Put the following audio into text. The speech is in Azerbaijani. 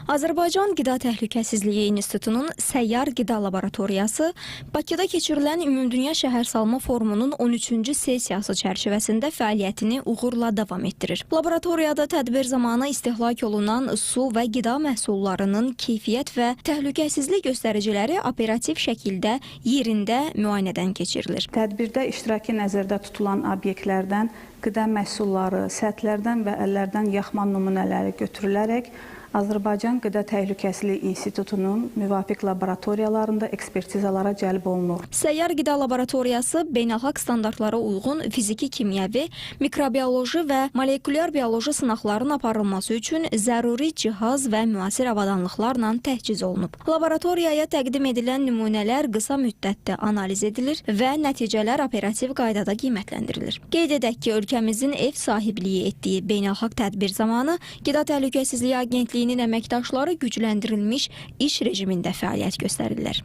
Azərbaycan Qida Təhlükəsizliyi İnstitutunun Səyyar Qida Laboratoriyası Bakıda keçirilən Ümumdünya Şəhərsalma Forumunun 13-cü sessiyası çərçivəsində fəaliyyətini uğurla davam etdirir. Laboratoriyada tədbir zamanı istehlak olunan su və qida məhsullarının keyfiyyət və təhlükəsizlik göstəriciləri operativ şəkildə yerində müayinədən keçirilir. Tədbirdə iştirakı nəzərdə tutulan obyektlərdən qida məhsulları, səthlərdən və əllərdən yaxma nümunələri götürülərək Azərbaycan Qida Təhlükəsizliyi İnstitutunun müvafiq laboratoriyalarında ekspertizalara cəlb olunur. Səyyar Qida Laboratoriyası beynəlxalq standartlara uyğun fiziki, kimyəvi, mikrobioloji və molekulyar bioloji sınaqların aparılması üçün zəruri cihaz və müasir avadanlıqlarla təchiz olunub. Laboratoriyaya təqdim edilən nümunələr qısa müddətdə analiz edilir və nəticələr operativ qaydada qiymətləndirilir. Qeyd edək ki, ölkəmizin ev sahibliyi etdiyi beynəlxalq tədbir zamanı Qida Təhlükəsizliyi Agentliyinin əməkdaşları gücləndirilmiş iş rejimində fəaliyyət göstərirlər.